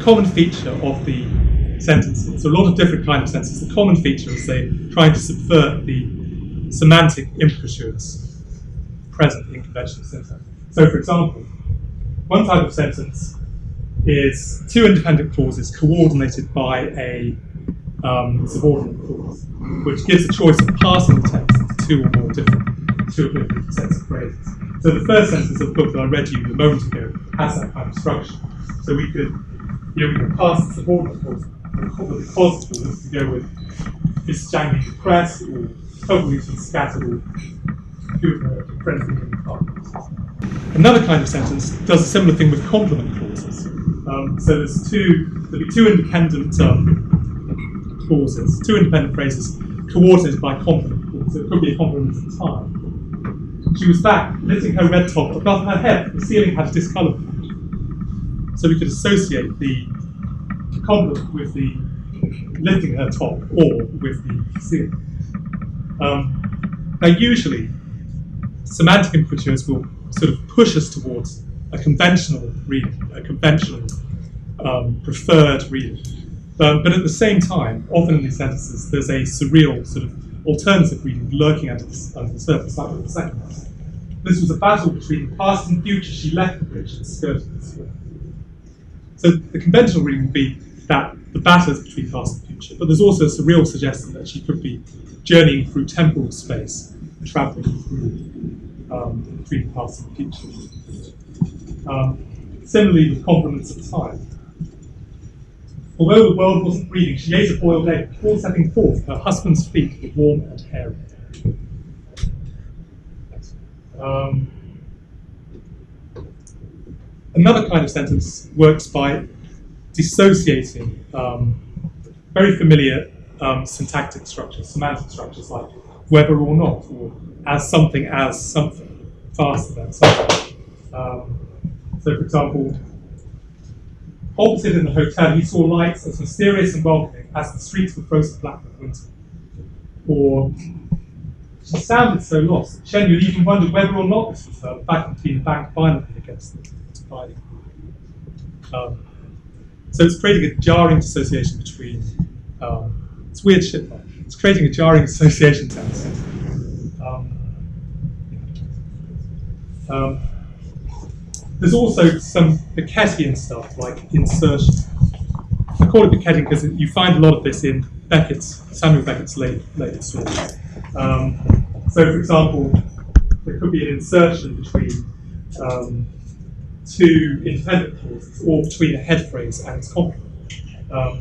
common feature of the sentences, so a lot of different kinds of sentences, the common feature is they're trying to subvert the semantic implicatures present in conventional syntax. So, for example, one type of sentence is two independent clauses coordinated by a subordinate clause, which gives a choice of passing the text to two equivalent sets of phrases. So the first sentence of the book that I read you a moment ago has that kind of structure. So we could pass the subordinate clause with the cause clause to go with this jangling depressed or totally scattered or friendly in the car. Another kind of sentence does a similar thing with complement clauses. So there'll be two independent clauses, two independent phrases coordinated by complement clause. So it could be a complement of time. She was back, lifting her red top above her head. The ceiling had discoloured. So we could associate the complement with the lifting her top or with the ceiling. Now, usually, semantic implicatures will sort of push us towards a conventional reading, a conventional preferred reading. But at the same time, often in these sentences, there's a surreal sort of alternative reading lurking under the surface, like with the second one. This was a battle between the past and future. She left the bridge and skirted the sword. So the conventional reading would be that the battle is between past and future, but there's also a surreal suggestion that she could be journeying through temporal space, traveling through between the past and the future. Similarly with complements of time. Although the world wasn't breathing, she ate a boiled egg before setting forth. Her husband's feet were warm and hairy. Another kind of sentence works by dissociating very familiar syntactic structures, semantic structures like whether or not, or as something, faster than something. So, for example, opposite in the hotel, he saw lights as mysterious and welcoming as the streets were frozen black with winter. Or, she sounded so lost that Chen Yun even wondered whether or not this was her, back between the bank violently against the dividing. So it's creating a jarring dissociation between, it's weird shit, right? It's creating a jarring association tense. There's also some Beckettian stuff, like insertion. I call it Beckettian because you find a lot of this in Samuel Beckett's later stories. So, for example, there could be an insertion between two independent clauses, or between a head phrase and its complement.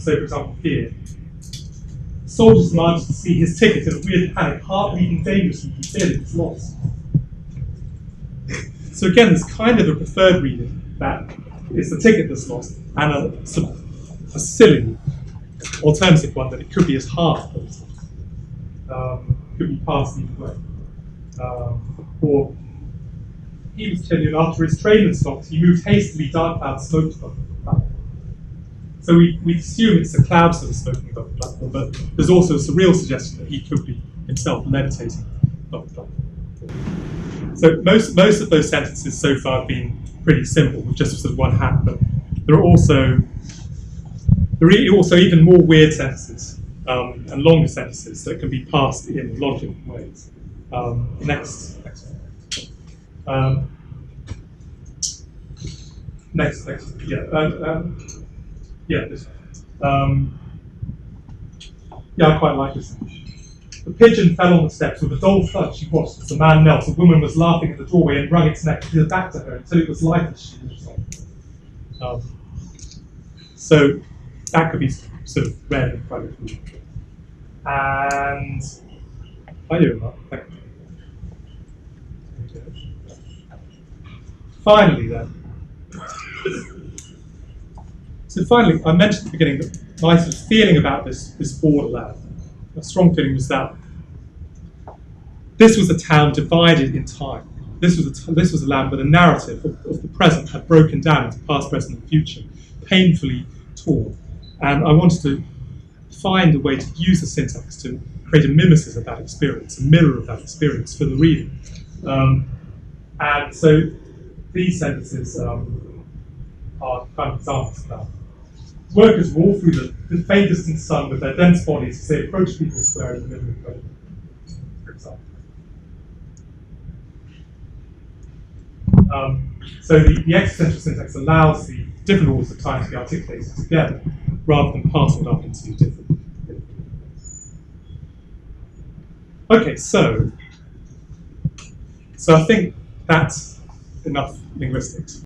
So, for example, here, soldiers demanded to see his ticket in a weird panic, heart beating dangerously, he feared it was lost. So again, there's kind of a preferred reading that it's the ticket that's lost, and a silly alternative one that it could be as half posted. Could be passed either way. Or he was telling you after his train had stopped, he moved hastily, dark clouds smoked above the platform. So we assume it's the clouds that are smoking above the platform, but there's also a surreal suggestion that he could be himself levitating above the platform. So most of those sentences so far have been pretty simple, with just sort of one hat, but there are also even more weird sentences and longer sentences that can be passed in a lot of different ways. Next one. Next, yeah, this one. Yeah, I quite like this one. The pigeon fell on the steps with a dull thud she watched as the man knelt. A woman was laughing at the doorway and wrung its neck with her back to her until it was lifeless, she was like. So that could be sort of read and quite cool. And I do that. Thank you. Finally, then. So finally, I mentioned at the beginning that my sort of feeling about this borderland, a strong feeling, was that this was a town divided in time. This was a land where the narrative of the present had broken down into past, present, and future, painfully torn. And I wanted to find a way to use the syntax to create a mimesis of that experience, a mirror of that experience for the reader. And so these sentences are kind of examples of that. workers will all through the faint distant sun with their dense bodies as they approach People's Square in the middle of the day, for example. So the existential syntax allows the different orders of time to be articulated together rather than parceled up into different. Okay, so I think that's enough linguistics.